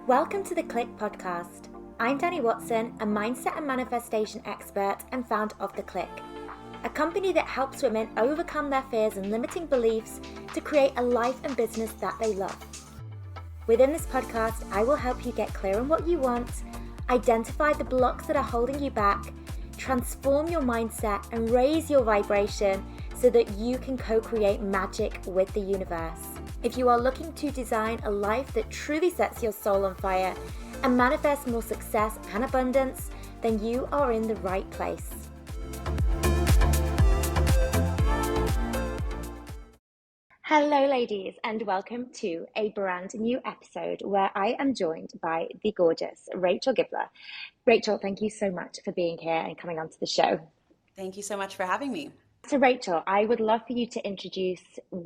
Welcome to the Click podcast. I'm Dani Watson, a mindset and manifestation expert and founder of The Click, a company that helps women overcome their fears and limiting beliefs to create a life and business that they love. Within this podcast, I will help you get clear on what you want, identify the blocks that are holding you back, transform your mindset and raise your vibration so that you can co-create magic with the universe. If you are looking to design a life that truly sets your soul on fire and manifest more success and abundance, then you are in the right place. Hello ladies, and welcome to a brand new episode where I am joined by the gorgeous Rachel Gibler. Rachel, thank you so much for being here and coming onto the show. Thank you so much for having me. So Rachel, I would love for you to introduce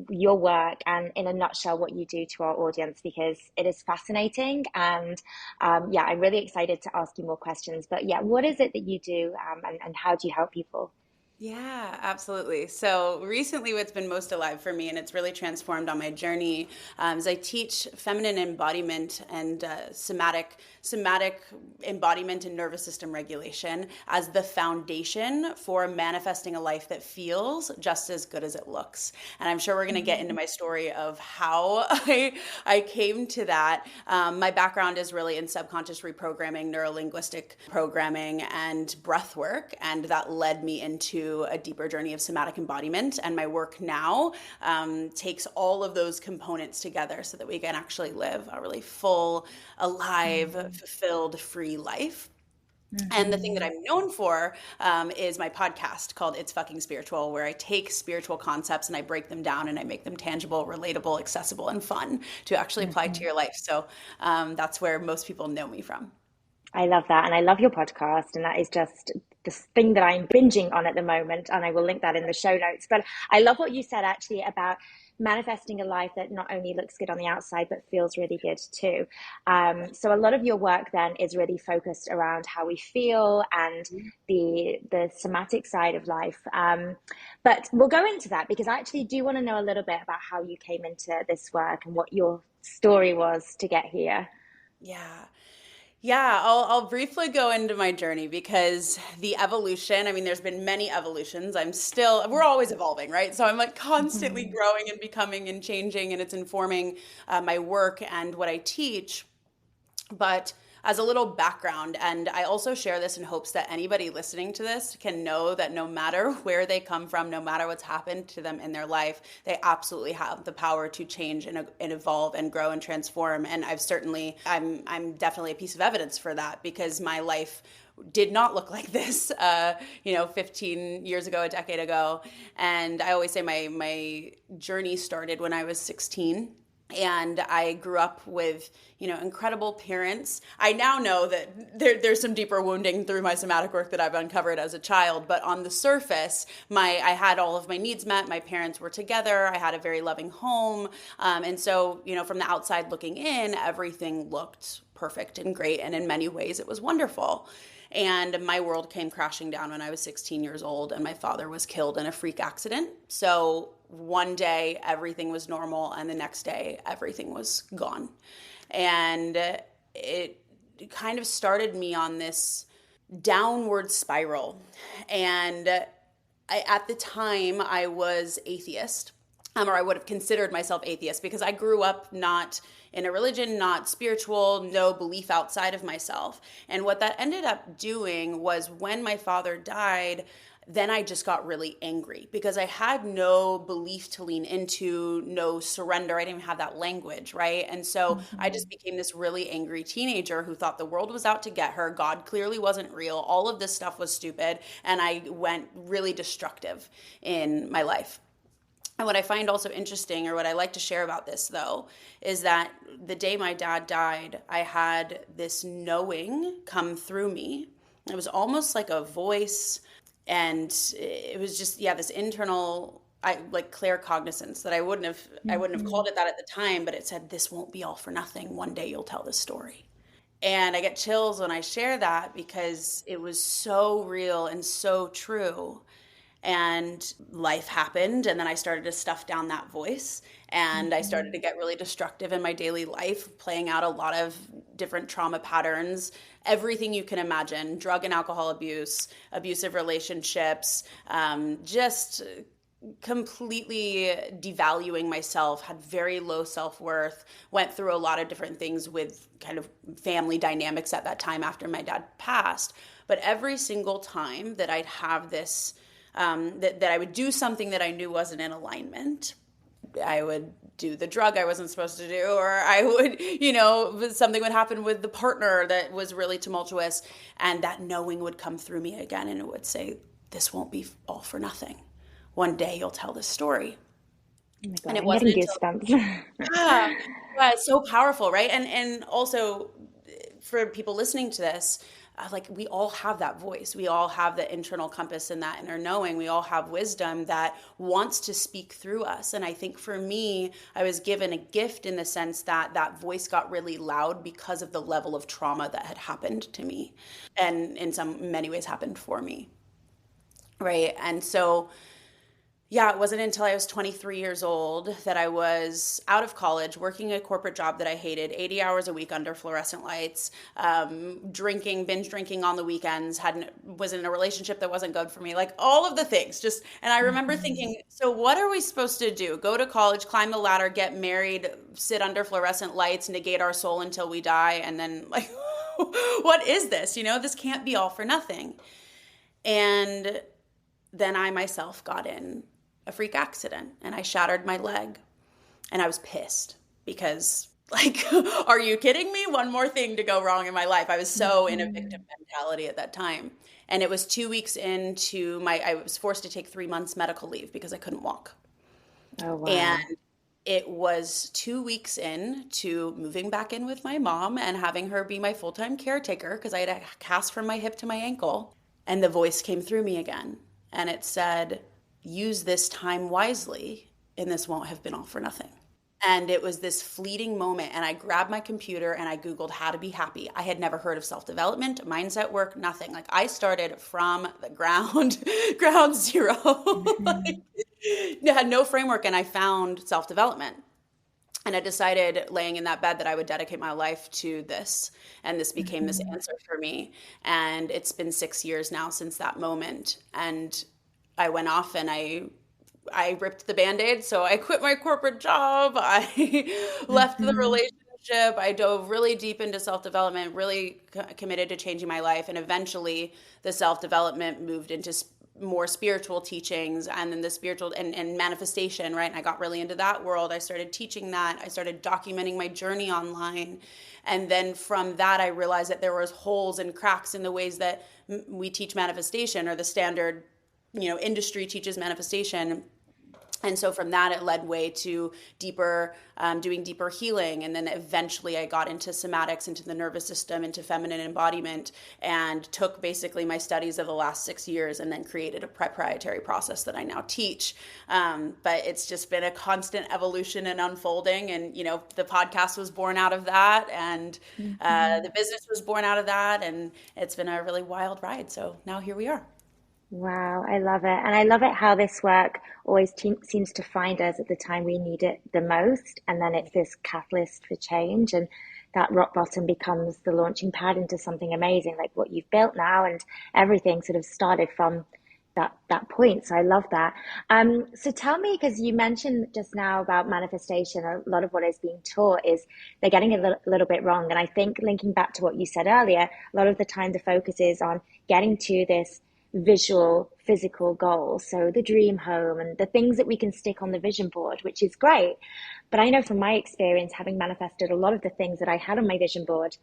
your work and in a nutshell what you do to our audience, because it is fascinating and I'm really excited to ask you more questions. But what is it that you do and how do you help people? Yeah, absolutely. So recently what's been most alive for me, and it's really transformed on my journey, is I teach feminine embodiment and somatic embodiment and nervous system regulation as the foundation for manifesting a life that feels just as good as it looks. And I'm sure we're going to get into my story of how I came to that. My background is really in subconscious reprogramming, neuro-linguistic programming, and breath work, and that led me into a deeper journey of somatic embodiment. And my work now takes all of those components together so that we can actually live a really full, alive, fulfilled, free life. And the thing that I'm known for is my podcast called It's Fucking Spiritual, where I take spiritual concepts and I break them down and I make them tangible, relatable, accessible, and fun to actually apply to your life. So that's where most people know me from. I love that. And I love your podcast. And that is just this thing that I'm binging on at the moment. And I will link that in the show notes. But I love what you said actually about manifesting a life that not only looks good on the outside, but feels really good too. So a lot of your work then is really focused around how we feel and the somatic side of life. But we'll go into that because I actually do want to know a little bit about how you came into this work and what your story was to get here. Yeah, I'll briefly go into my journey because the evolution, I mean, there's been many evolutions. We're always evolving, right? So I'm like constantly growing and becoming and changing, and it's informing my work and what I teach. But as a little background, and I also share this in hopes that anybody listening to this can know that no matter where they come from, no matter what's happened to them in their life, they absolutely have the power to change and evolve and grow and transform. And I'm definitely a piece of evidence for that because my life did not look like this, 15 years ago, a decade ago. And I always say my journey started when I was 16. And I grew up with, incredible parents. I now know that there's some deeper wounding through my somatic work that I've uncovered as a child. But on the surface, I had all of my needs met. My parents were together. I had a very loving home. And so, from the outside looking in, everything looked perfect and great. And in many ways, it was wonderful. And my world came crashing down when I was 16 years old, and my father was killed in a freak accident. So one day everything was normal, and the next day everything was gone. And it kind of started me on this downward spiral. And at the time I was atheist, or I would have considered myself atheist because I grew up not in a religion, not spiritual, no belief outside of myself. And what that ended up doing was when my father died, then I just got really angry because I had no belief to lean into, no surrender. I didn't even have that language, right? And so I just became this really angry teenager who thought the world was out to get her. God clearly wasn't real. All of this stuff was stupid. And I went really destructive in my life. And what I find also interesting, or what I like to share about this, though, is that the day my dad died, I had this knowing come through me. It was almost like a voice, and it was just, this internal, claircognizance that I wouldn't have called it that at the time, but it said, this won't be all for nothing. One day you'll tell this story. And I get chills when I share that because it was so real and so true. And life happened, and then I started to stuff down that voice, and I started to get really destructive in my daily life, playing out a lot of different trauma patterns, everything you can imagine: drug and alcohol abuse, abusive relationships, just completely devaluing myself, had very low self-worth, went through a lot of different things with kind of family dynamics at that time after my dad passed. But every single time that I'd have this, that I would do something that I knew wasn't in alignment, I would do the drug I wasn't supposed to do, or I would, something would happen with the partner that was really tumultuous, and that knowing would come through me again, and it would say, this won't be all for nothing. One day you'll tell this story. Oh my God, And it I'm wasn't getting until, goosebumps. yeah, yeah, it's so powerful, right? And also for people listening to this, like, we all have that voice. We all have the internal compass and that inner knowing. We all have wisdom that wants to speak through us. And I think for me, I was given a gift in the sense that that voice got really loud because of the level of trauma that had happened to me, and in many ways happened for me. Right. And so, yeah, it wasn't until I was 23 years old that I was out of college, working a corporate job that I hated, 80 hours a week under fluorescent lights, drinking, binge drinking on the weekends, was in a relationship that wasn't good for me, like all of the things. Just, and I remember thinking, so what are we supposed to do? Go to college, climb the ladder, get married, sit under fluorescent lights, negate our soul until we die, and then, like, what is this? This can't be all for nothing. And then I myself got in a freak accident and I shattered my leg, and I was pissed because, like, are you kidding me? One more thing to go wrong in my life. I was so in a victim mentality at that time. And it was 2 weeks into I was forced to take 3 months medical leave because I couldn't walk. Oh, wow. And it was 2 weeks in to moving back in with my mom and having her be my full-time caretaker because I had a cast from my hip to my ankle. And the voice came through me again. And it said, use this time wisely, and this won't have been all for nothing. And it was this fleeting moment. And I grabbed my computer and I Googled how to be happy. I had never heard of self-development, mindset work, nothing. Like, I started from the ground zero. Like, I had no framework, and I found self-development. And I decided, laying in that bed, that I would dedicate my life to this. And this became this answer for me. And it's been 6 years now since that moment. And I went off and I ripped the Band-Aid. So I quit my corporate job. I left the relationship. I dove really deep into self-development, really committed to changing my life. And eventually the self-development moved into more spiritual teachings, and then the spiritual and manifestation, right? And I got really into that world. I started teaching that. I started documenting my journey online. And then from that, I realized that there was holes and cracks in the ways that we teach manifestation, or the standard, industry teaches manifestation. And so from that, it led way to deeper, doing deeper healing. And then eventually I got into somatics, into the nervous system, into feminine embodiment, and took basically my studies of the last 6 years and then created a proprietary process that I now teach. But it's just been a constant evolution and unfolding. And, the podcast was born out of that, and the business was born out of that. And it's been a really wild ride. So now here we are. Wow, I love it. And I love it how this work always seems to find us at the time we need it the most. And then it's this catalyst for change. And that rock bottom becomes the launching pad into something amazing, like what you've built now. And everything sort of started from that point. So I love that. So tell me, because you mentioned just now about manifestation, a lot of what is being taught is they're getting it a little bit wrong. And I think, linking back to what you said earlier, a lot of the time the focus is on getting to this visual, physical goals. So the dream home and the things that we can stick on the vision board, which is great. But I know from my experience, having manifested a lot of the things that I had on my vision board,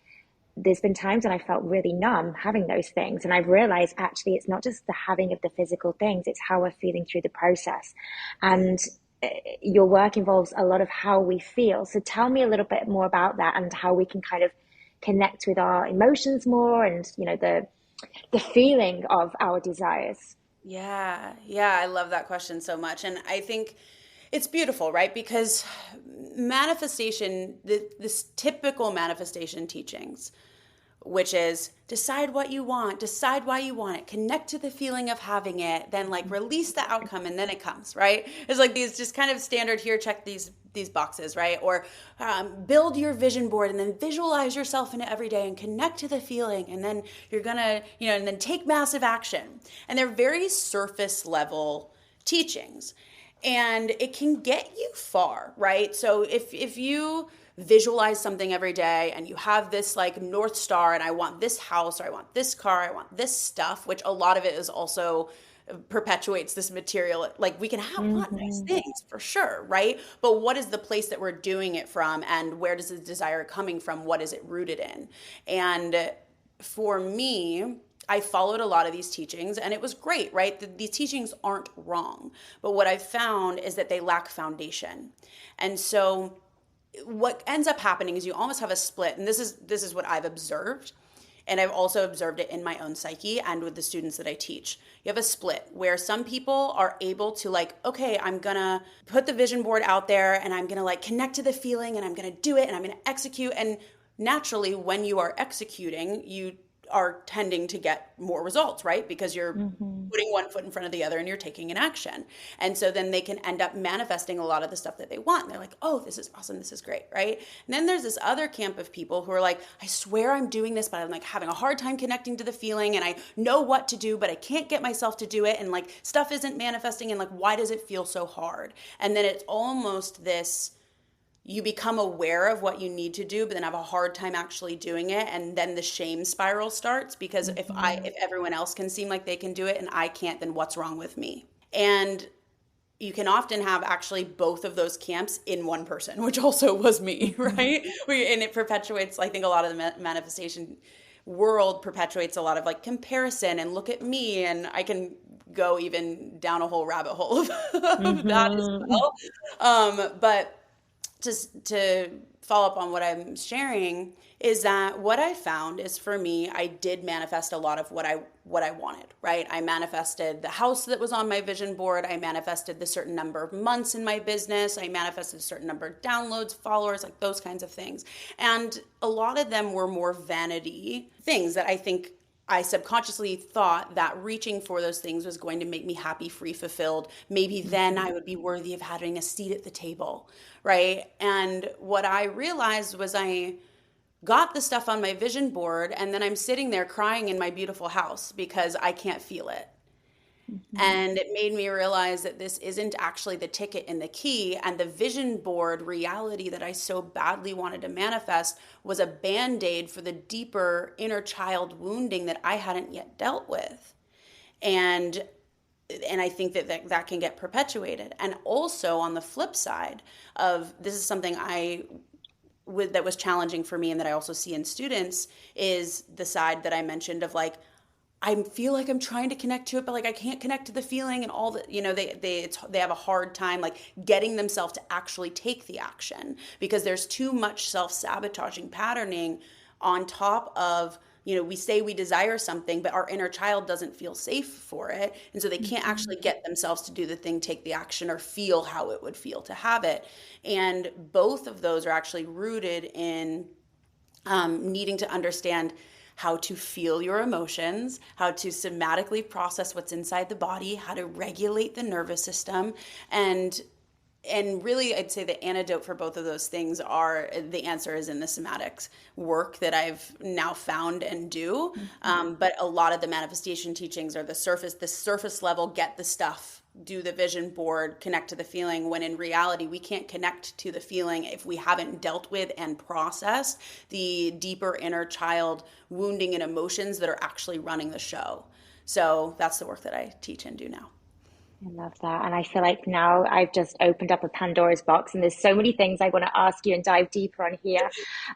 there's been times when I felt really numb having those things. And I've realized actually it's not just the having of the physical things, it's how we're feeling through the process. And your work involves a lot of how we feel. So tell me a little bit more about that and how we can kind of connect with our emotions more, and, the feeling of our desires. Yeah, I love that question so much. And I think it's beautiful, right? Because manifestation, this typical manifestation teachings which is decide what you want, decide why you want it, connect to the feeling of having it, then like release the outcome and then it comes, right? It's like these just kind of standard here, check these boxes, right? Or build your vision board and then visualize yourself in it every day and connect to the feeling, and then you're gonna, and then take massive action. And they're very surface level teachings, and it can get you far, right? So if you visualize something every day and you have this like North Star, and I want this house, or I want this car, I want this stuff, which a lot of it is also perpetuates this material. Like we can have want nice things for sure, right? But what is the place that we're doing it from, and where does the desire coming from? What is it rooted in? And for me, I followed a lot of these teachings and it was great, right? These teachings aren't wrong. But what I've found is that they lack foundation. And so what ends up happening is you almost have a split. And this is what I've observed. And I've also observed it in my own psyche and with the students that I teach. You have a split where some people are able to like, okay, I'm gonna put the vision board out there and I'm gonna like connect to the feeling and I'm gonna do it and I'm gonna execute. And naturally, when you are executing, you are tending to get more results, right? Because you're putting one foot in front of the other and you're taking an action. And so then they can end up manifesting a lot of the stuff that they want. And they're like, oh, this is awesome. This is great, right? And then there's this other camp of people who are like, I swear I'm doing this, but I'm like having a hard time connecting to the feeling and I know what to do, but I can't get myself to do it. And like stuff isn't manifesting and like, why does it feel so hard? And then it's almost this, you become aware of what you need to do, but then have a hard time actually doing it. And then the shame spiral starts because if everyone else can seem like they can do it and I can't, then what's wrong with me? And you can often have actually both of those camps in one person, which also was me, right? And it perpetuates, I think a lot of the manifestation world perpetuates a lot of like comparison and look at me, and I can go even down a whole rabbit hole of that as well. But to follow up on what I'm sharing is that what I found is for me, I did manifest a lot of what I wanted, right? I manifested the house that was on my vision board. I manifested the certain number of months in my business. I manifested a certain number of downloads, followers, like those kinds of things. And a lot of them were more vanity things that I think I subconsciously thought that reaching for those things was going to make me happy, free, fulfilled. Maybe then I would be worthy of having a seat at the table, right? And what I realized was I got the stuff on my vision board and then I'm sitting there crying in my beautiful house because I can't feel it. And it made me realize that this isn't actually the ticket and the key. And the vision board reality that I so badly wanted to manifest was a band-aid for the deeper inner child wounding that I hadn't yet dealt with. And I think that can get perpetuated. And also on the flip side of this is something that was challenging for me and that I also see in students is the side that I mentioned of like, I feel like I'm trying to connect to it, but like I can't connect to the feeling and all that, they have a hard time like getting themselves to actually take the action because there's too much self-sabotaging patterning on top of, we say we desire something, but our inner child doesn't feel safe for it. And so they can't actually get themselves to do the thing, take the action, or feel how it would feel to have it. And both of those are actually rooted in needing to understand how to feel your emotions, how to somatically process what's inside the body, how to regulate the nervous system. And really, I'd say the antidote for both of those things are the answer is in the somatics work that I've now found and do. But a lot of the manifestation teachings are the surface level, get the stuff, do the vision board, connect to the feeling, when in reality, we can't connect to the feeling if we haven't dealt with and processed the deeper inner child wounding and emotions that are actually running the show. So that's the work that I teach and do now. I love that. And I feel like now I've just opened up a Pandora's box, and there's so many things I want to ask you and dive deeper on here.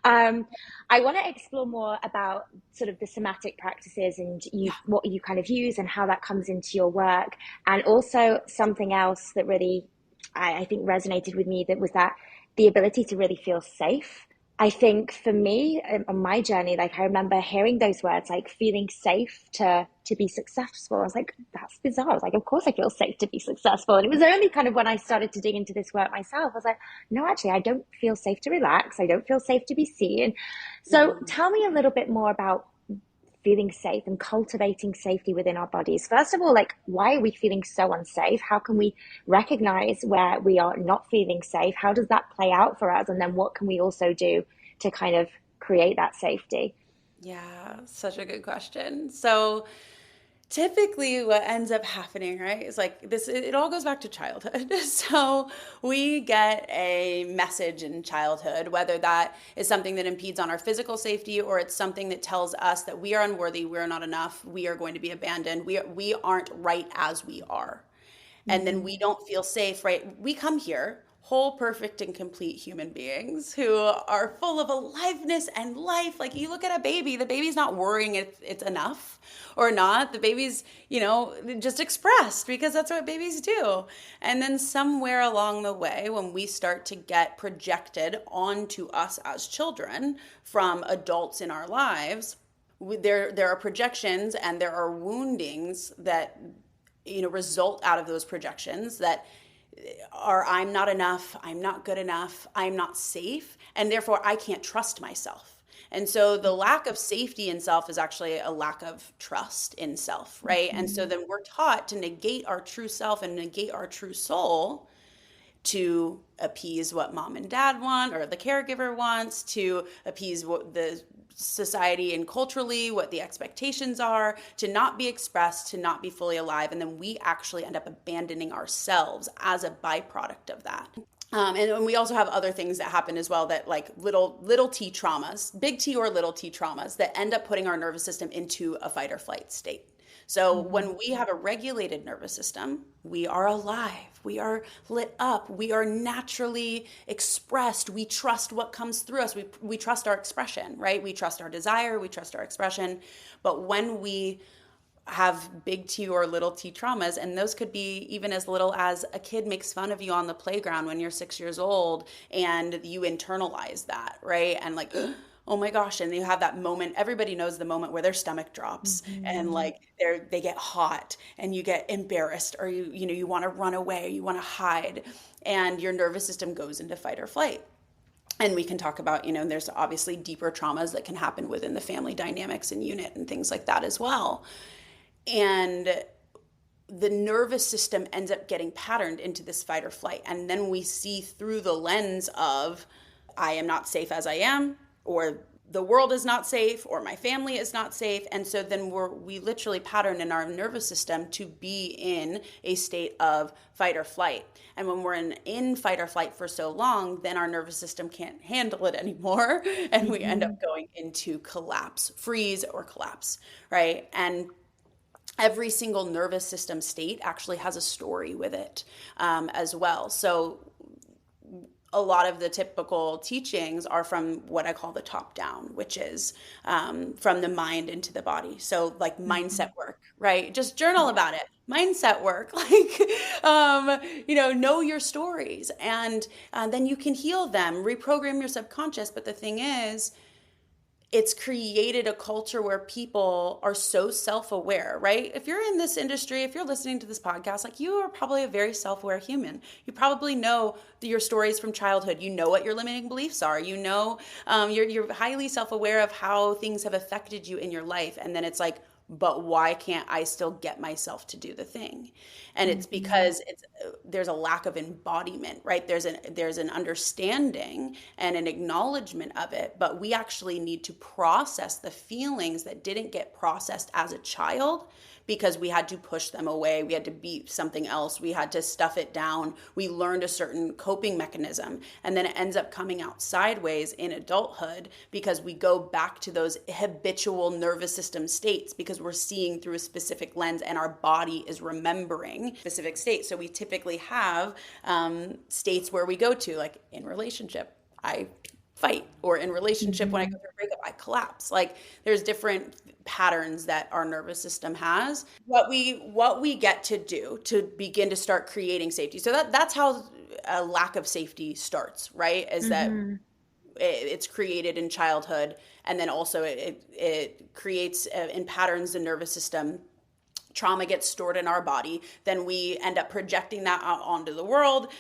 I want to explore more about sort of the somatic practices and what you kind of use and how that comes into your work. And also something else that really, I think resonated with me, that was that the ability to really feel safe I think for me on my journey, like I remember hearing those words, like feeling safe to be successful. I was like, that's bizarre. I was like, of course I feel safe to be successful. And it was only kind of when I started to dig into this work myself, I was like, no, actually, I don't feel safe to relax. I don't feel safe to be seen. So Mhm. tell me a little bit more about feeling safe and cultivating safety within our bodies. First of all, like, why are we feeling so unsafe? How can we recognize where we are not feeling safe? How does that play out for us? And then what can we also do to kind of create that safety? Yeah, such a good question. So typically what ends up happening, right, is like this, it all goes back to childhood. So we get a message in childhood, whether that is something that impedes on our physical safety or it's something that tells us that we are unworthy, we're not enough, we are going to be abandoned, we aren't right as we are, and then Mm-hmm. we don't feel safe, right? We come here whole, perfect, and complete human beings who are full of aliveness and life. Like you look at a baby, the baby's not worrying if it's enough or not. The baby's, just expressed because that's what babies do. And then somewhere along the way, when we start to get projected onto us as children from adults in our lives, there are projections and there are woundings that result out of those projections that are, I'm not enough, I'm not good enough, I'm not safe, and therefore I can't trust myself. And so the lack of safety in self is actually a lack of trust in self, right? And so Mm-hmm. then we're taught to negate our true self and negate our true soul to appease what mom and dad want or the caregiver wants, to appease what the society and culturally what the expectations are, to not be expressed, to not be fully alive, and then we actually end up abandoning ourselves as a byproduct of that. And we also have other things that happen as well, that like little t traumas, big T or little t traumas, that end up putting our nervous system into a fight or flight state. So Mm-hmm. when we have a regulated nervous system, we are alive, we are lit up, we are naturally expressed, we trust what comes through us, we trust our expression, right? We trust our desire, we trust our expression. But when we have big T or little t traumas, and those could be even as little as a kid makes fun of you on the playground when you're 6 years old and you internalize that, right? And like, oh my gosh, and you have that moment, everybody knows the moment where their stomach drops and Mm-hmm. like they get hot and you get embarrassed, or you want to run away, you want to hide, and your nervous system goes into fight or flight. And we can talk about, there's obviously deeper traumas that can happen within the family dynamics and unit and things like that as well. And the nervous system ends up getting patterned into this fight or flight. And then we see through the lens of, I am not safe as I am, or the world is not safe, or my family is not safe. And so then we literally pattern in our nervous system to be in a state of fight or flight. And when we're in fight or flight for so long, then our nervous system can't handle it anymore. And we end Mm-hmm. up going into collapse, freeze or collapse, right? And every single nervous system state actually has a story with it, as well. So a lot of the typical teachings are from what I call the top down, which is from the mind into the body. So like Mm-hmm. mindset work, right? Just journal Yeah. about it. Mindset work, like, know your stories, and then you can heal them, reprogram your subconscious. But the thing is, it's created a culture where people are so self-aware, right? If you're in this industry, if you're listening to this podcast, like, you are probably a very self-aware human. You probably know your stories from childhood. You know what your limiting beliefs are. You're highly self-aware of how things have affected you in your life. And then it's like, but why can't I still get myself to do the thing? And it's Mm-hmm. because there's a lack of embodiment, right? There's an understanding and an acknowledgement of it, but we actually need to process the feelings that didn't get processed as a child, because we had to push them away. We had to be something else. We had to stuff it down. We learned a certain coping mechanism. And then it ends up coming out sideways in adulthood because we go back to those habitual nervous system states because we're seeing through a specific lens and our body is remembering specific states. So we typically have states where we go to, like in relationship, I fight, or in relationship when I Mm-hmm. go through a breakup, I collapse. Like, there's different patterns that our nervous system has. What we get to do to begin to start creating safety. So that's how a lack of safety starts, right? Is that Mm-hmm. it's created in childhood, and then also it creates in patterns the nervous system. Trauma gets stored in our body, then we end up projecting that out onto the world.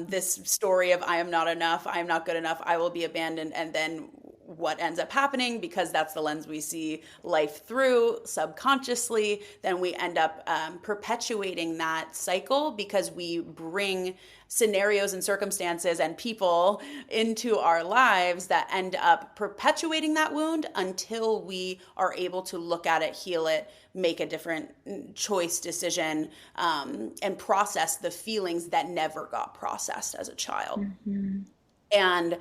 This story of I am not enough, I am not good enough, I will be abandoned, and then what ends up happening, because that's the lens we see life through subconsciously, then we end up perpetuating that cycle, because we bring scenarios and circumstances and people into our lives that end up perpetuating that wound until we are able to look at it, heal it, make a different choice, decision, and process the feelings that never got processed as a child. And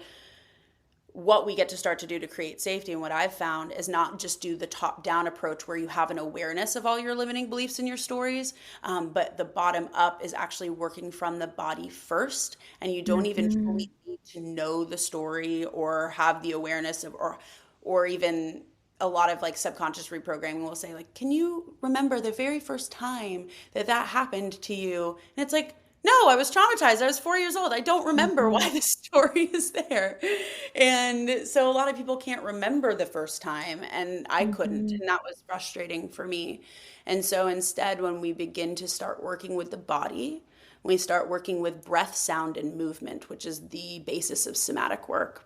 what we get to start to do to create safety, and what I've found, is not just do the top down approach where you have an awareness of all your limiting beliefs and your stories, but the bottom up is actually working from the body first, and you don't even fully need to know the story or have the awareness of, or even a lot of like subconscious reprogramming will say like, can you remember the very first time that that happened to you? And it's like, no, I was traumatized. I was 4 years old. I don't remember why this story is there. And so a lot of people can't remember the first time, and I couldn't. And that was frustrating for me. And so instead, when we begin to start working with the body, we start working with breath, sound, and movement, which is the basis of somatic work.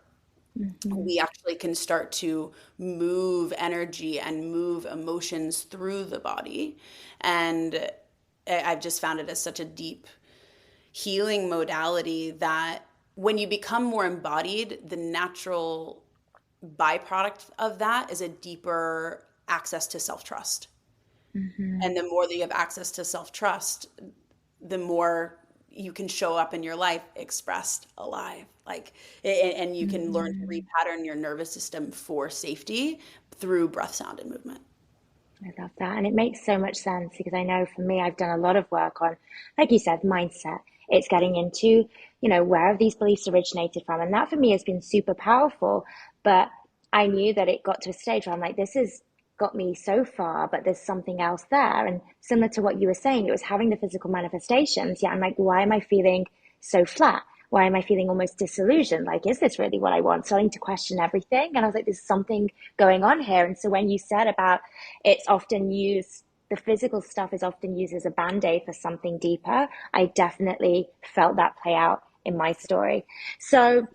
We actually can start to move energy and move emotions through the body. And I've just found it as such a deep healing modality that when you become more embodied, the natural byproduct of that is a deeper access to self-trust. And the more that you have access to self-trust, the more you can show up in your life expressed, alive, like, and you can learn to repattern your nervous system for safety through breath, sound, and movement. I love that. And it makes so much sense because I know for me, I've done a lot of work on, like you said, mindset. It's getting into, where have these beliefs originated from? And that for me has been super powerful. But I knew that it got to a stage where I'm like, this has got me so far, but there's something else there. And similar to what you were saying, it was having the physical manifestations. Yeah, I'm like, why am I feeling so flat? Why am I feeling almost disillusioned? Like, is this really what I want? Starting to question everything. And I was like, there's something going on here. And so when you said about it's often used, the physical stuff is often used as a band-aid for something deeper, I definitely felt that play out in my story. So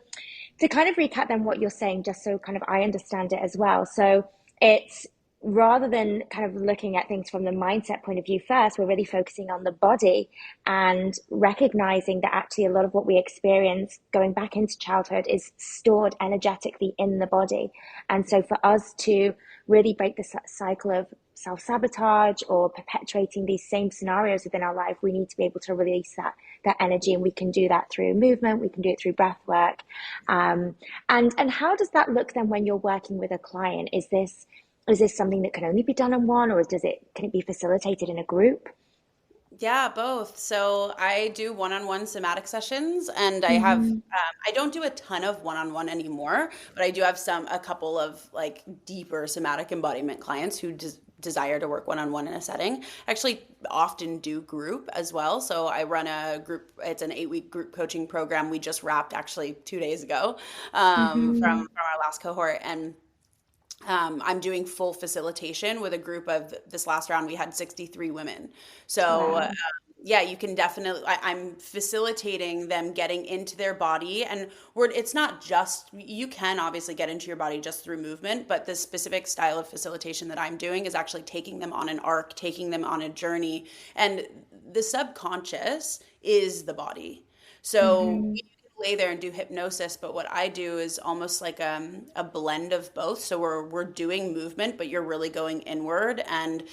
to kind of recap then what you're saying, just so kind of I understand it as well. So it's rather than kind of looking at things from the mindset point of view first, we're really focusing on the body and recognizing that actually a lot of what we experience going back into childhood is stored energetically in the body. And so for us to really break the cycle of self-sabotage or perpetuating these same scenarios within our life, we need to be able to release that energy, and we can do that through movement, we can do it through breath work. And how does that look then when you're working with a client? Is this something that can only be done in one, or can it be facilitated in a group? Yeah, both. So I do one-on-one somatic sessions, and I have I don't do a ton of one-on-one anymore, but I do have a couple of like deeper somatic embodiment clients who desire to work one-on-one in a setting. I actually often do group as well. So I run a group. It's an 8-week group coaching program. We just wrapped actually 2 days ago from our last cohort, and I'm doing full facilitation with a group of this last round. We had 63 women. So, Wow. yeah, you can definitely, I'm facilitating them getting into their body. And it's not just, you can obviously get into your body just through movement, but the specific style of facilitation that I'm doing is actually taking them on an arc, taking them on a journey. And the subconscious is the body. So, lay there and do hypnosis, but what I do is almost like a blend of both. So we're doing movement, but you're really going inward, and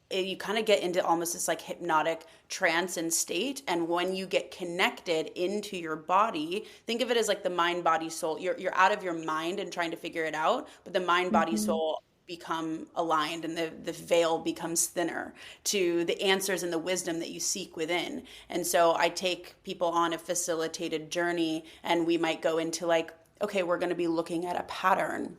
you kind of get into almost this like hypnotic trance and state. And when you get connected into your body, think of it as like the mind, body, soul. You're out of your mind and trying to figure it out, but the mind, body, soul become aligned, and the veil becomes thinner to the answers and the wisdom that you seek within. And so I take people on a facilitated journey, and we might go into like, okay, we're going to be looking at a pattern.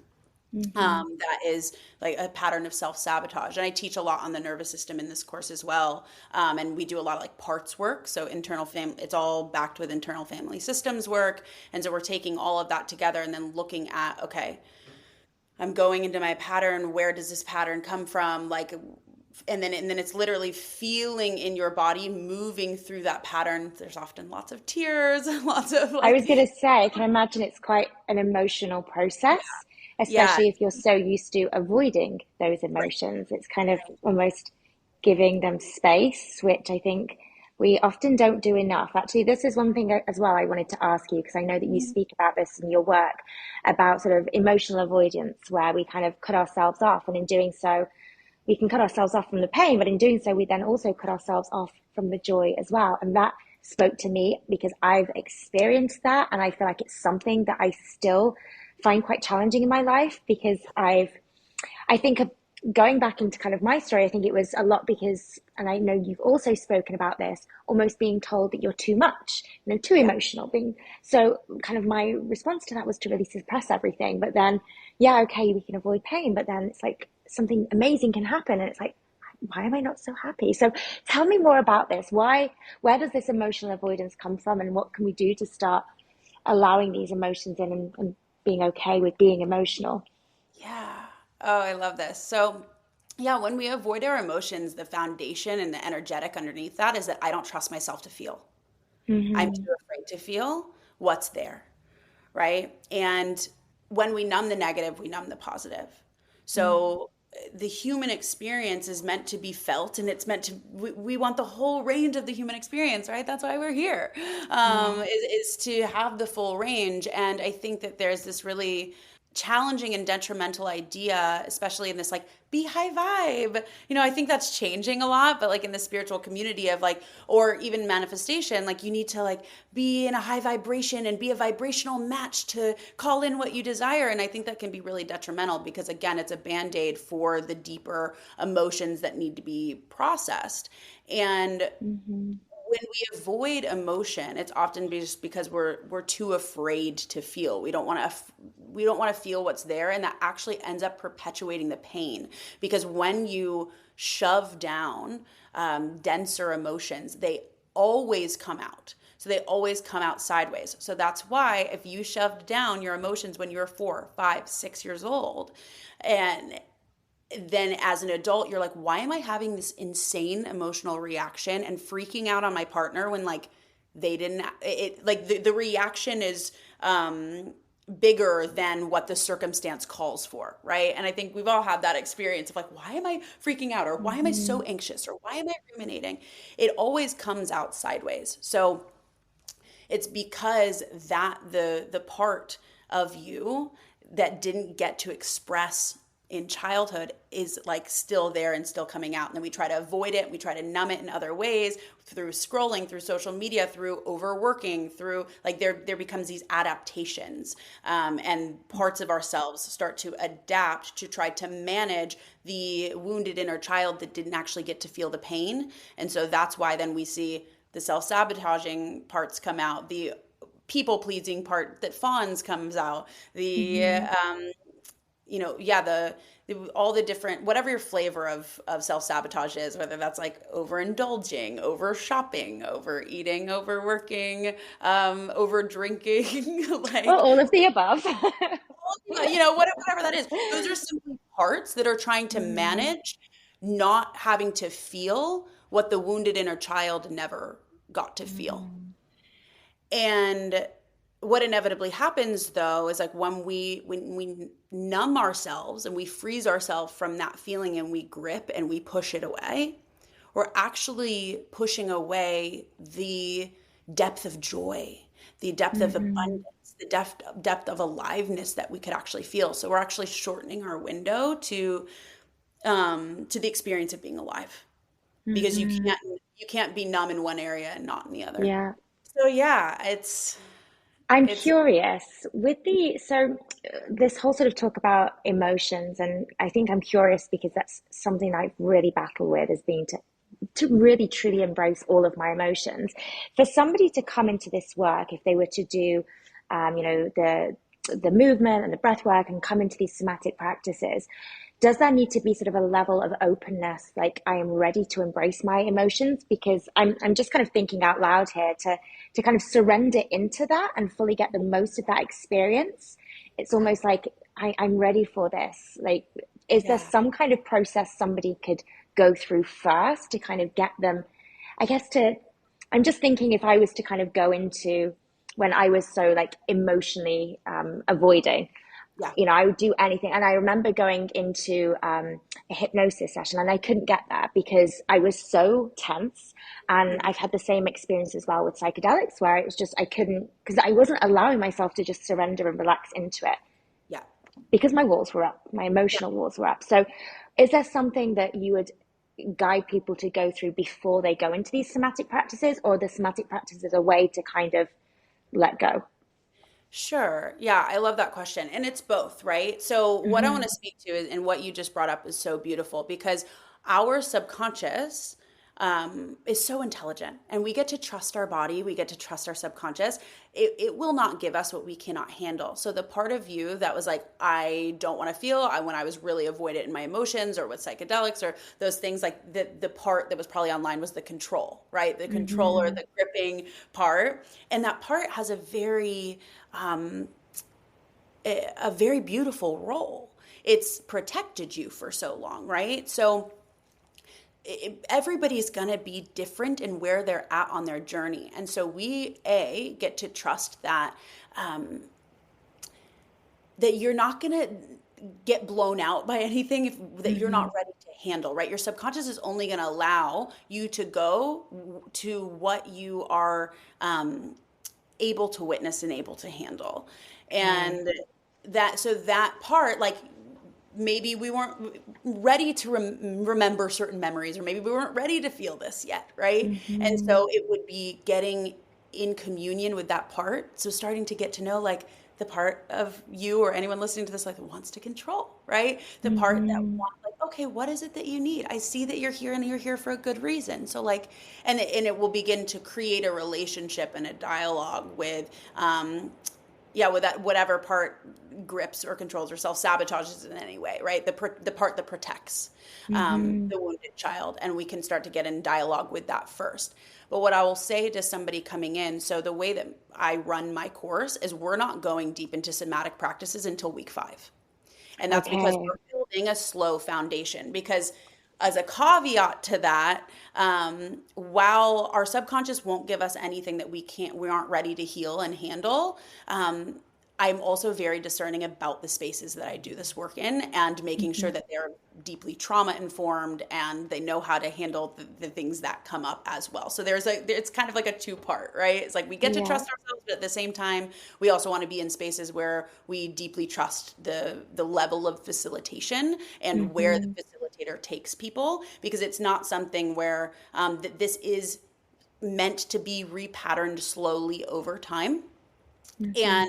Hmm. that is like a pattern of self-sabotage. And I teach a lot on the nervous system in this course as well. And we do a lot of like parts work. So it's all backed with internal family systems work. And so we're taking all of that together and then looking at, okay, I'm going into my pattern. Where does this pattern come from? Like, and then it's literally feeling in your body, moving through that pattern. There's often lots of tears, lots of I like, was going to say, I can imagine it's quite an emotional process, yeah, especially if you're so used to avoiding those right, emotions. It's kind of almost giving them space, which I think we often don't do enough. Actually, this is one thing as well I wanted to ask you, because I know that you speak about this in your work about sort of emotional avoidance, where we kind of cut ourselves off. And in doing so, we can cut ourselves off from the pain, but in doing so, we then also cut ourselves off from the joy as well. And that spoke to me because I've experienced that. And I feel like it's something that I still find quite challenging in my life because I think of going back into kind of my story, I think it was a lot because, and I know you've also spoken about this, almost being told that you're too much, too yeah. emotional. Being so, kind of my response to that was to really suppress everything. But then, yeah, okay, we can avoid pain, but then it's like something amazing can happen, and it's like, why am I not so happy? So, tell me more about this. Where does this emotional avoidance come from, and what can we do to start allowing these emotions in and being okay with being emotional? Yeah. Oh, I love this. So, yeah, when we avoid our emotions, the foundation and the energetic underneath that is that I don't trust myself to feel. I'm Mm-hmm. too afraid to feel what's there, right? And when we numb the negative, we numb the positive. So the human experience is meant to be felt, and it's meant to, we want the whole range of the human experience, right? That's why we're here, Yeah. is to have the full range. And I think that there's this really challenging and detrimental idea, especially in this like be high vibe. I think that's changing a lot, but like in the spiritual community of like, or even manifestation, like you need to like be in a high vibration and be a vibrational match to call in what you desire. And I think that can be really detrimental because again, it's a band-aid for the deeper emotions that need to be processed. And Mm-hmm. when we avoid emotion, it's often just because we're too afraid to feel. We don't want to feel what's there, and that actually ends up perpetuating the pain. Because when you shove down denser emotions, they always come out. So they always come out sideways. So that's why if you shoved down your emotions when you were 4, 5, 6 years old, and then as an adult you're like, why am I having this insane emotional reaction and freaking out on my partner when like they didn't, it like the reaction is bigger than what the circumstance calls for, right? And I think we've all had that experience of like, why am I freaking out, or why am I so Mm-hmm. anxious, or why am I ruminating? It always comes out sideways. So it's because that the part of you that didn't get to express in childhood is like still there and still coming out. And then we try to avoid it. We try to numb it in other ways, through scrolling, through social media, through overworking, through like there becomes these adaptations, and parts of ourselves start to adapt to try to manage the wounded inner child that didn't actually get to feel the pain. And so that's why then we see the self-sabotaging parts come out, the people pleasing part that fawns comes out, the Mm-hmm. yeah, all the different, whatever your flavor of self-sabotage is, whether that's like overindulging, over shopping, overeating, overworking, over drinking, Or like all of the above. whatever that is. Those are simply parts that are trying to Mm-hmm. manage not having to feel what the wounded inner child never got to feel. Mm-hmm. And what inevitably happens though is like when we numb ourselves and we freeze ourselves from that feeling and we grip and we push it away, we're actually pushing away the depth of joy, the depth of Mm-hmm. abundance, the depth of aliveness that we could actually feel. So we're actually shortening our window to the experience of being alive, because you Mm-hmm. can't be numb in one area and not in the other. Yeah. So yeah, it's I'm it's curious with this whole sort of talk about emotions, and I think I'm curious because that's something I've really battled with, is being to really truly embrace all of my emotions. For somebody to come into this work, if they were to do, the the movement and the breath work and come into these somatic practices, does there need to be sort of a level of openness, like I am ready to embrace my emotions? Because I'm just kind of thinking out loud here to kind of surrender into that and fully get the most of that experience. It's almost like I'm ready for this. Like, is there Yeah. some kind of process somebody could go through first to kind of get them, I guess, to, I'm just thinking if I was to kind of go into when I was so like emotionally avoiding, Yeah. you know, I would do anything. And I remember going into a hypnosis session and I couldn't get there because I was so tense. And Mhm. I've had the same experience as well with psychedelics where it was just, I couldn't, because I wasn't allowing myself to just surrender and relax into it Yeah. because my walls were up, my Yeah. emotional walls were up. So is there something that you would guide people to go through before they go into these somatic practices, or the somatic practices a way to kind of let go? Sure. Yeah, I love that question. And it's both, right? So, what I want Mm-hmm. to speak to is, and what you just brought up is so beautiful because our subconscious is so intelligent and we get to trust our body, we get to trust our subconscious. It will not give us what we cannot handle. So, the part of you that was like, I don't want to feel, when I was really avoidant in my emotions or with psychedelics or those things, like the part that was probably online was the control, right? The controller, Mm-hmm. the gripping part. And that part has um, a very beautiful role. It's protected you for so long, right? So everybody's going to be different in where they're at on their journey. And so we, get to trust that, that you're not going to get blown out by anything that you're Mm-hmm. not ready to handle, right? Your subconscious is only going to allow you to go to what you are able to witness and able to handle. Okay. And that part, like maybe we weren't ready to remember certain memories, or maybe we weren't ready to feel this yet, right? And Mm-hmm. so it would be getting in communion with that part. So starting to get to know like the part of you or anyone listening to this like wants to control, right? The part that Mm-hmm. wants like, okay, what is it that you need? I see that you're here and you're here for a good reason. So like, and it will begin to create a relationship and a dialogue with, yeah, with that whatever part grips or controls or self sabotages in any way, right? The part that protects Mm-hmm. the wounded child, and we can start to get in dialogue with that first. But what I will say to somebody coming in, so the way that I run my course is we're not going deep into somatic practices until week 5. And that's because Okay. we're building a slow foundation. Because as a caveat to that, while our subconscious won't give us anything that we aren't ready to heal and handle, I'm also very discerning about the spaces that I do this work in and making Mm-hmm. sure that they're deeply trauma informed and they know how to handle the things that come up as well. So it's kind of like a two part, right? It's like we get to Yeah. trust ourselves, but at the same time, we also want to be in spaces where we deeply trust the level of facilitation and where the Mm-hmm. facilitator takes people, because it's not something where this is meant to be repatterned slowly over time. Mm-hmm. And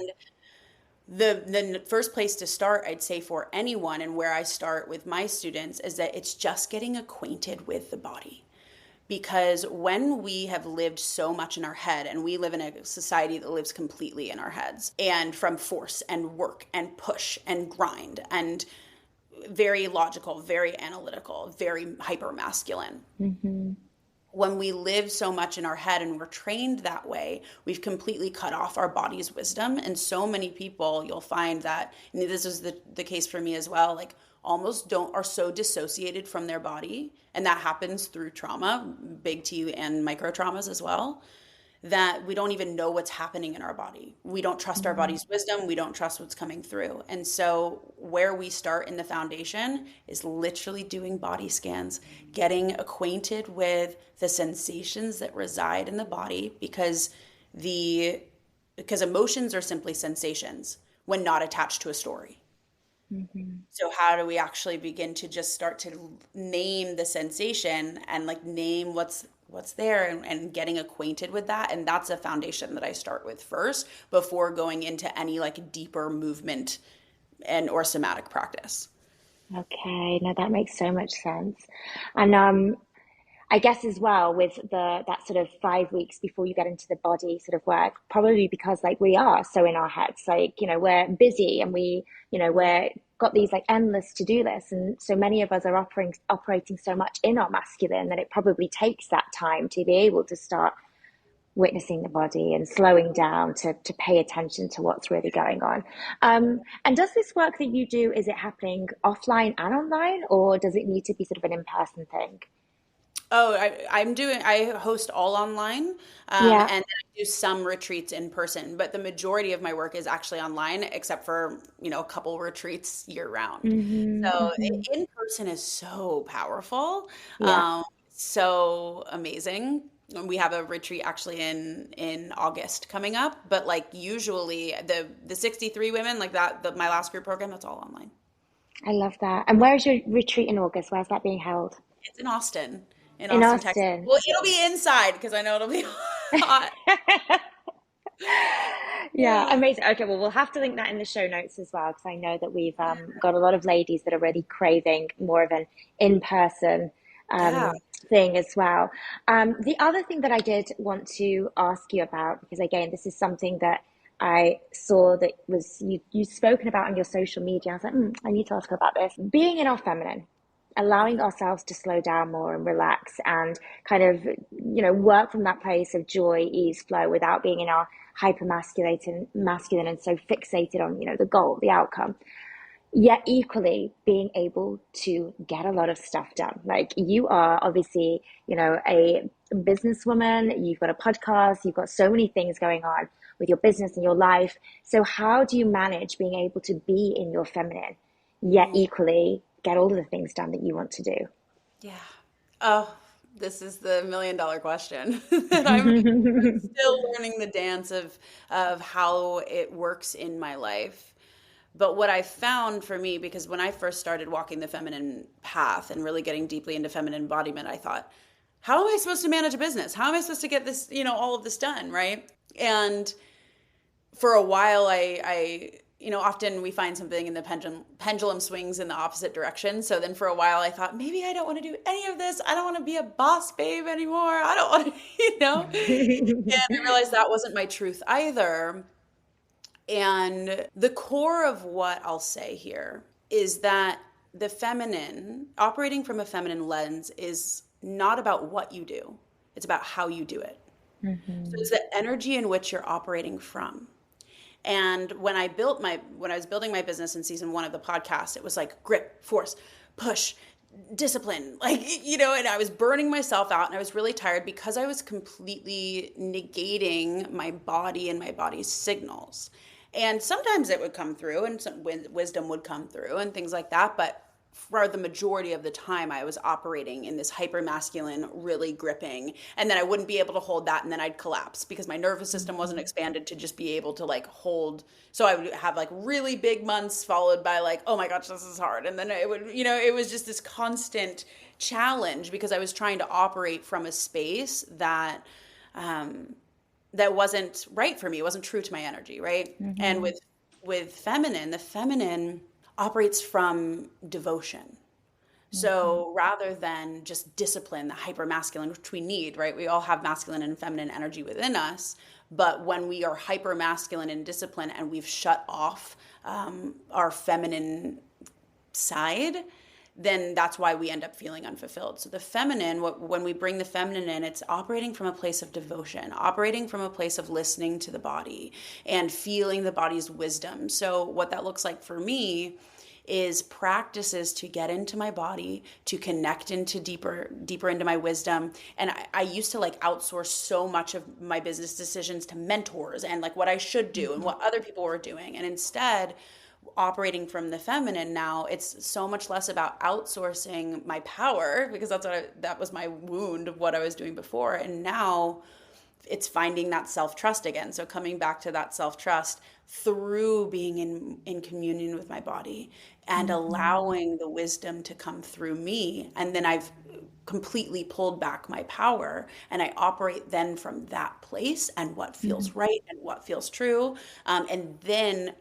the first place to start, I'd say, for anyone, and where I start with my students, is that it's just getting acquainted with the body. Because when we have lived so much in our head, and we live in a society that lives completely in our heads, and from force and work and push and grind and very logical, very analytical, very hyper masculine, Mm-hmm. when we live so much in our head and we're trained that way, we've completely cut off our body's wisdom. And so many people, you'll find that, and this is the case for me as well, like almost don't are so dissociated from their body. And that happens through trauma, big T and micro traumas as well, that we don't even know what's happening in our body. We don't trust our Mm-hmm. body's wisdom. We don't trust what's coming through. And so, where we start in the foundation is literally doing body scans, getting acquainted with the sensations that reside in the body, because emotions are simply sensations when not attached to a story. Mm-hmm. So how do we actually begin to just start to name the sensation and like name what's there, and getting acquainted with that? And that's a foundation that I start with first before going into any like deeper movement and or somatic practice. Okay. No, that makes so much sense. And I guess as well with that sort of 5 weeks before you get into the body sort of work, probably because like we are so in our heads, like, we're busy and Yeah. we're got these like endless to-do lists. And so many of us are operating so much in our masculine that it probably takes that time to be able to start witnessing the body and slowing down to pay attention to what's really going on. And does this work that you do, is it happening offline and online, or does it need to be sort of an in-person thing? Oh, I host all online, and Yeah. then I do some retreats in person, but the majority of my work is actually online, except for, a couple retreats year round. Hmm. So Hmm. in person is so powerful, Yeah. so amazing. We have a retreat actually in August coming up, but like usually the 63 women like that, my last group program, that's all online. I love that. And where is your retreat in August? Where's that being held? It's in In Austin, Texas. Austin. Well, it'll be inside because I know it'll be hot. Yeah, Yeah. amazing. Okay, well, we'll have to link that in the show notes as well, because I know that we've got a lot of ladies that are really craving more of an in-person Yeah. thing as well. The other thing that I did want to ask you about, because again, this is something that I saw that was you spoken about on your social media. I was like, I need to ask her about this. Being in our feminine, allowing ourselves to slow down more and relax and kind of, work from that place of joy, ease, flow without being in our hyper masculine and so fixated on, the goal, the outcome. Yet equally being able to get a lot of stuff done. Like you are obviously, a businesswoman, you've got a podcast, you've got so many things going on with your business and your life. So how do you manage being able to be in your feminine, yet Mm, equally get all of the things done that you want to yeah. Oh, this is the million-dollar question that I'm do? still learning the dance of how it works in my life. But what I found for me, because when I first started walking the feminine path and really getting deeply into feminine embodiment, I thought, how am I supposed to manage a business? How am I supposed to get this, all of this done, right? And for a while often we find something in the pendulum swings in the opposite direction. So then for a while I thought, maybe I don't want to do any of this. I don't want to be a boss babe anymore. I don't want to, and I realized that wasn't my truth either. And the core of what I'll say here is that the feminine, operating from a feminine lens, is not about what you do, it's about how you do it. So Mhm. it's the energy in which you're operating from. And when I was building my business in season one of the podcast, it was like grip, force, push, discipline, and I was burning myself out and I was really tired because I was completely negating my body and my body's signals. And sometimes it would come through and some wisdom would come through and things like that. But for the majority of the time, I was operating in this hyper masculine, really gripping, and then I wouldn't be able to hold that, and then I'd collapse because my nervous system wasn't expanded to just be able to like hold. So I would have like really big months followed by like, oh my gosh, this is hard, and then it would, it was just this constant challenge because I was trying to operate from a space um, that wasn't right for me. It wasn't true to my energy, right? And Mhm. with feminine, the feminine operates from devotion. Mhm. So rather than just discipline, the hyper masculine, which we need, right? We all have masculine and feminine energy within us. But when we are hyper masculine and discipline and we've shut off our feminine side, then that's why we end up feeling unfulfilled. So the feminine, when we bring the feminine in, it's operating from a place of devotion, operating from a place of listening to the body and feeling the body's wisdom. So what that looks like for me is practices to get into my body, to connect into deeper into my wisdom. And I used to like outsource so much of my business decisions to mentors and like what I should do and Mhm. what other people were doing. And instead, operating from the feminine now, it's so much less about outsourcing my power because that was my wound of what I was doing before. And now it's finding that self-trust again. So coming back to that self-trust through being in communion with my body and Mhm. allowing the wisdom to come through me. And then I've completely pulled back my power and I operate then from that place and what Mhm. feels right and what feels true. And then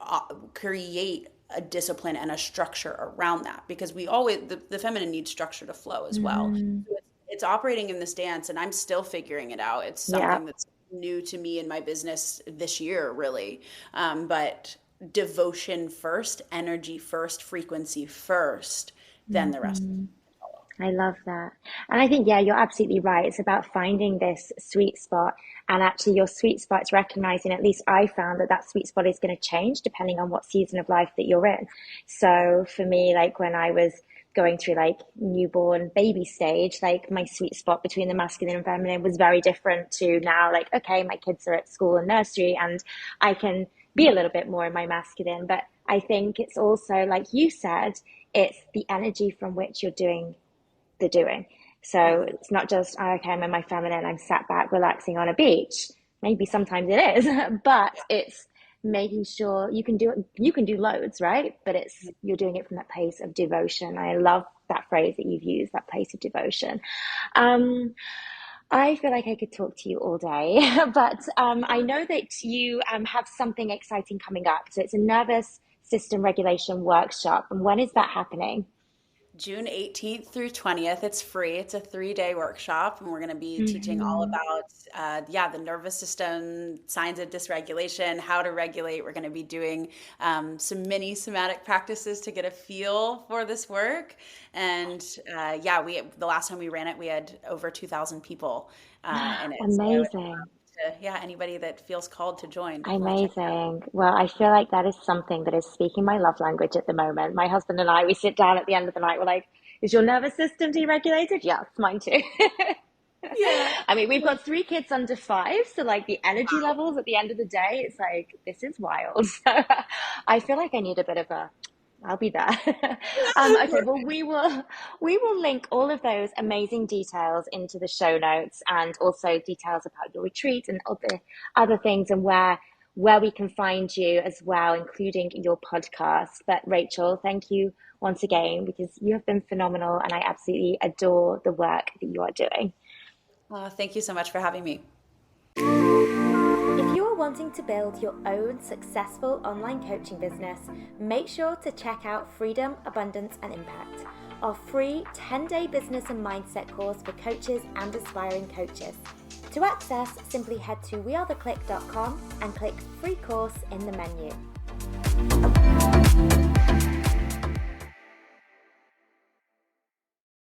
create a discipline and a structure around that because we always the feminine needs structure to flow as well. Mhm. So it's it's operating in this dance, and I'm still figuring it out. It's Yeah. something that's new to me in my business this year, really. But devotion first, energy first, frequency first, then the rest. Mhm. I love that. And I think, yeah, you're absolutely right. It's about finding this sweet spot. And actually, your sweet spot is recognizing, at least I found that that sweet spot is going to change depending on what season of life that you're in. So for me, like when I was going through like newborn baby stage, like my sweet spot between the masculine and feminine was very different to now. Like, okay, my kids are at school and nursery and I can be a little bit more in my masculine. But I think it's also, like you said, it's the energy from which you're doing the doing. So Mhm. it's not just, oh, okay, I'm in my feminine, I'm sat back relaxing on a beach. Maybe sometimes it is, but it's making sure you can do loads, right? But it's you're doing it from that place of devotion. I love that phrase that you've used, that place of devotion. Um, I feel like I could talk to you all day, but I know that you have something exciting coming up. So it's a nervous system regulation workshop. And when is that happening? June 18th through 20th. It's free. It's a 3-day workshop, and we're going to be teaching all Hmm. about, the nervous system, signs of dysregulation, how to regulate. We're going to be doing some mini somatic practices to get a feel for this work. And the last time we ran it, we had over 2,000 people in it. So I would Amazing. love to, anybody that feels called to join, definitely check it out. Amazing. Well, I feel like that is something that is speaking my love language at the moment. My husband and I, we sit down at the end of the night, we're like, is your nervous system deregulated? Yes, mine too. Yeah. I mean, we've got three kids under five, so like the energy levels at the end of the day, it's like, this is wild. So I feel like I need a bit of a I'll be there. Okay, well, we will link all of those amazing details into the show notes and also details about your retreat and other things and where we can find you as well, including your podcast. But Rachel, thank you once again because you have been phenomenal and I absolutely adore the work that you are doing. Thank you so much for having me. If you are wanting to build your own successful online coaching business, make sure to check out Freedom, Abundance and Impact, our free 10-day business and mindset course for coaches and aspiring coaches. To access, simply head to wearetheclick.com and click free course in the menu.